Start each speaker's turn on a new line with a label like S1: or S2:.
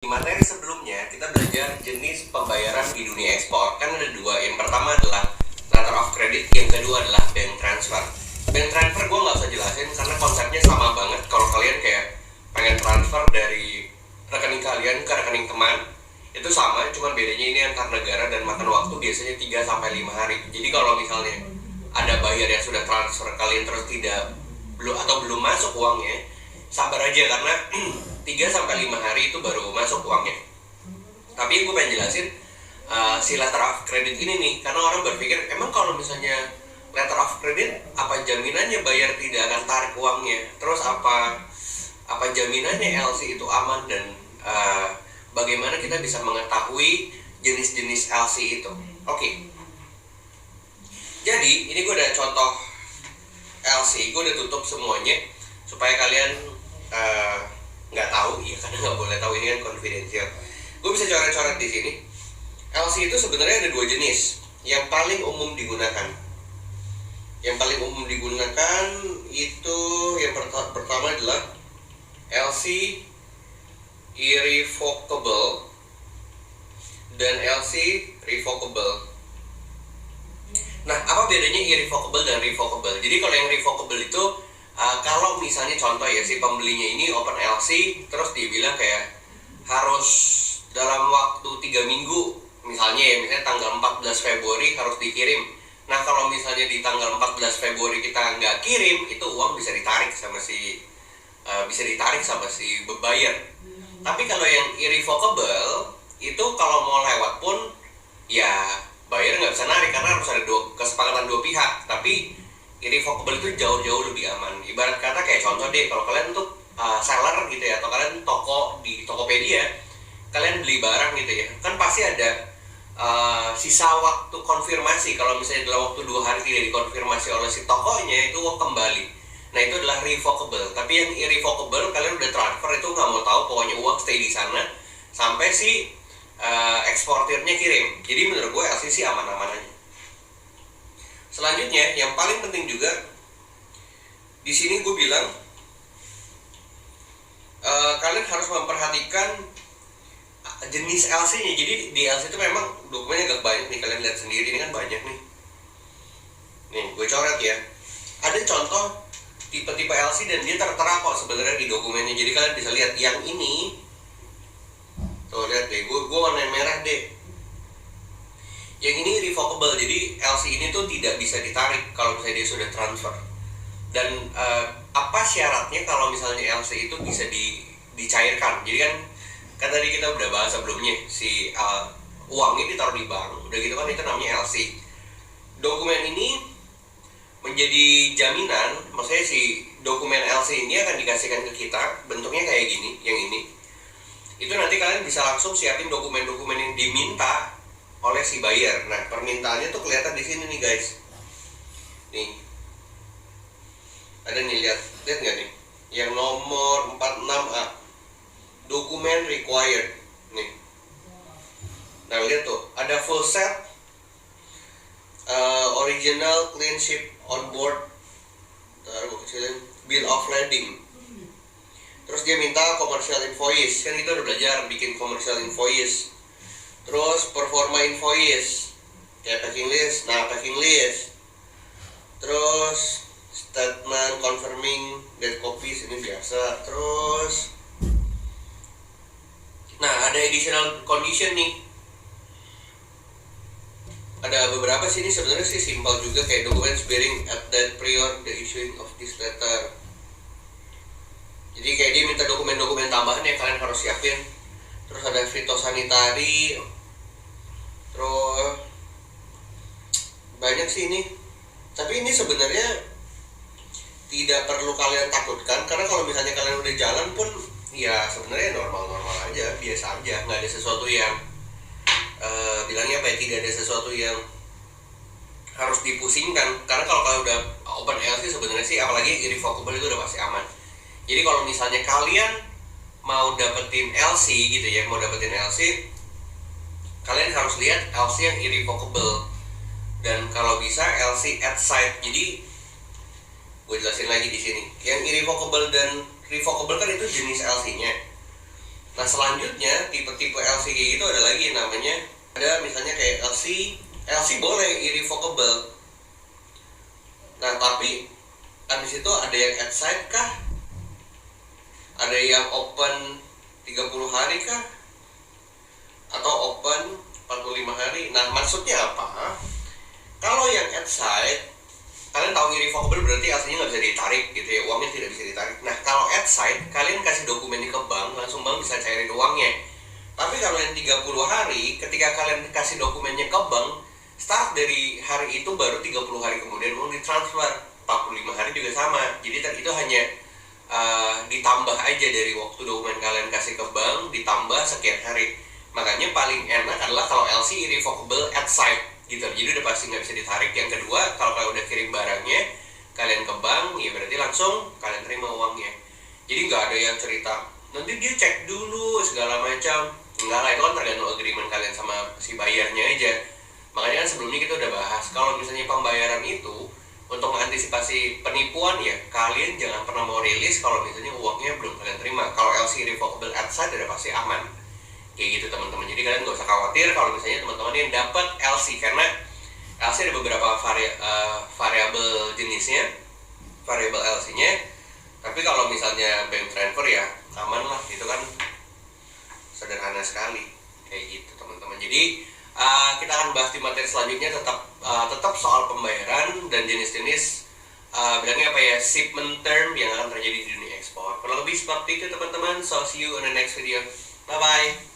S1: Di materi sebelumnya kita belajar jenis pembayaran di dunia ekspor. Kan ada dua. Yang pertama adalah letter of credit, yang kedua adalah bank transfer. Bank transfer gue nggak usah jelasin karena konsepnya sama banget. Kalau kalian kayak pengen transfer dari rekening kalian ke rekening teman, itu sama, cuma bedanya ini antar negara dan makan waktu biasanya 3-5 hari. Jadi kalau misalnya ada bayar yang sudah transfer kalian terus belum masuk uangnya, sabar aja karena 3-5 hari itu baru masuk uangnya. Tapi gue pengen jelasin si letter of credit ini nih, karena orang berpikir emang kalau misalnya letter of credit apa jaminannya bayar tidak akan tarik uangnya, terus apa jaminannya LC itu aman, dan bagaimana kita bisa mengetahui jenis-jenis LC itu. Oke. Jadi ini gue udah contoh LC, gue udah tutup semuanya supaya kalian nggak tahu ya, karena nggak boleh tahu, ini kan confidential. Gue bisa coret-coret di sini. LC itu sebenarnya ada dua jenis yang paling umum digunakan. Yang paling umum digunakan itu yang pertama adalah LC irrevocable dan LC revocable. Nah, apa bedanya irrevocable dan revocable? Jadi kalau yang revocable itu kalau misalnya contoh ya, si pembelinya ini open LC terus dia bilang kayak harus dalam waktu 3 minggu misalnya tanggal 14 Februari harus dikirim. Nah, kalau misalnya di tanggal 14 Februari kita nggak kirim, itu uang bisa ditarik sama si bebayar. Tapi kalau yang irrevocable itu kalau mau lewat pun ya bayar nggak bisa narik karena harus ada kesepakatan dua pihak. Tapi irrevocable itu jauh-jauh lebih aman. Ibarat kata kayak contoh deh, kalau kalian untuk seller gitu ya, atau kalian toko di Tokopedia, kalian beli barang gitu ya, kan pasti ada sisa waktu konfirmasi. Kalau misalnya dalam waktu 2 hari tidak dikonfirmasi oleh si tokonya, itu uang kembali. Nah, itu adalah revocable. Tapi yang irrevocable, kalian udah transfer itu nggak mau tahu, pokoknya uang stay di sana sampai si eksportirnya kirim. Jadi menurut gue LC aman-aman aja. Selanjutnya yang paling penting juga di sini gue bilang kalian harus memperhatikan jenis LC-nya. Jadi di LC itu memang dokumennya agak banyak nih, kalian lihat sendiri, ini kan banyak nih. Nih gue coret ya. Ada contoh tipe-tipe LC dan dia tertera kok sebenarnya di dokumennya. Jadi kalian bisa lihat yang ini. Tuh lihat deh, gue warna merah deh. Yang ini revocable, jadi LC ini tuh tidak bisa ditarik kalau misalnya dia sudah transfer. Dan apa syaratnya kalau misalnya LC itu bisa dicairkan? Jadi kan tadi kita udah bahas sebelumnya, si uangnya ditaruh di bank, udah gitu kan itu namanya LC. Dokumen ini menjadi jaminan, maksudnya si dokumen LC ini akan dikasihkan ke kita, bentuknya kayak gini, yang ini. Itu nanti kalian bisa langsung siapin dokumen-dokumen yang diminta oleh si buyer. Nah, permintaannya tuh kelihatan di sini nih guys. Nih. Ada nih, lihat nggak nih? Yang nomor 46A. Dokumen required. Nih. Nah, lihat tuh, ada full set original clean sheet on board. Bill of lading. Terus dia minta commercial invoice. Kan kita udah belajar bikin commercial invoice. Terus performa invoice kayak packing list. Nah, packing list. Terus statement confirming dead copies, ini biasa. Terus nah, ada additional condition nih. Ada beberapa sih, ini sebenarnya sih simpel juga, kayak documents bearing at that prior the issuing of this letter. Jadi kayak dia minta dokumen-dokumen tambahan yang kalian harus siapin. Terus ada fitosanitari. Terus banyak sih ini. Tapi ini sebenarnya tidak perlu kalian takutkan, karena kalau misalnya kalian udah jalan pun ya sebenarnya normal-normal aja, biasa aja, nggak ada sesuatu yang bilangnya apa ya, tidak ada sesuatu yang harus dipusingkan. Karena kalau kalian udah open LC sebenarnya sih, apalagi irrevocable, itu udah pasti aman. Jadi kalau misalnya kalian mau dapetin LC gitu ya, kalian harus lihat LC yang irrevocable, dan kalau bisa LC at site. Jadi gue jelasin lagi di sini. Yang irrevocable dan revocable kan itu jenis LC-nya. Nah selanjutnya tipe-tipe LC kayak gitu ada lagi namanya, ada misalnya kayak LC boleh irrevocable. Nah tapi habis itu ada yang at side kah, ada yang open 30 hari kah, atau open 45 hari. Nah maksudnya apa? Kalau yang at side, kalian tahu irrevocable berarti aslinya nggak bisa ditarik gitu ya, uangnya tidak bisa ditarik. Nah kalau at side, kalian kasih dokumennya ke bank, langsung bank bisa cairin uangnya. Tapi kalau yang 30 hari, ketika kalian kasih dokumennya ke bank, start dari hari itu baru 30 hari kemudian uang ditransfer. 45 hari juga sama. Jadi itu hanya ditambah aja dari waktu dokumen kalian kasih ke bank, ditambah sekian hari. Makanya paling enak adalah kalau LC irrevocable at site gitu, jadi udah pasti nggak bisa ditarik. Yang kedua, kalau kalian udah kirim barangnya kalian ke bank, ya berarti langsung kalian terima uangnya. Jadi nggak ada yang cerita nanti dia cek dulu segala macam, enggak lah, itu kan tergantung agreement kalian sama si bayarnya aja. Makanya kan sebelumnya kita udah bahas, kalau misalnya pembayaran itu untuk mengantisipasi penipuan, ya kalian jangan pernah mau rilis kalau misalnya uangnya belum kalian terima. Kalau LC irrevocable at site udah pasti aman kayak gitu teman-teman. Jadi kalian gak usah khawatir kalau misalnya teman-teman yang dapat LC, karena LC ada beberapa variabel jenisnya, variabel LC-nya. Tapi kalau misalnya bank transfer ya aman lah, itu kan sederhana sekali kayak gitu teman-teman. Jadi kita akan bahas di materi selanjutnya tetap soal pembayaran dan jenis-jenis bilangnya apa ya, shipment term yang akan terjadi di dunia ekspor. Kurang lebih seperti itu teman-teman. So see you in the next video. Bye bye.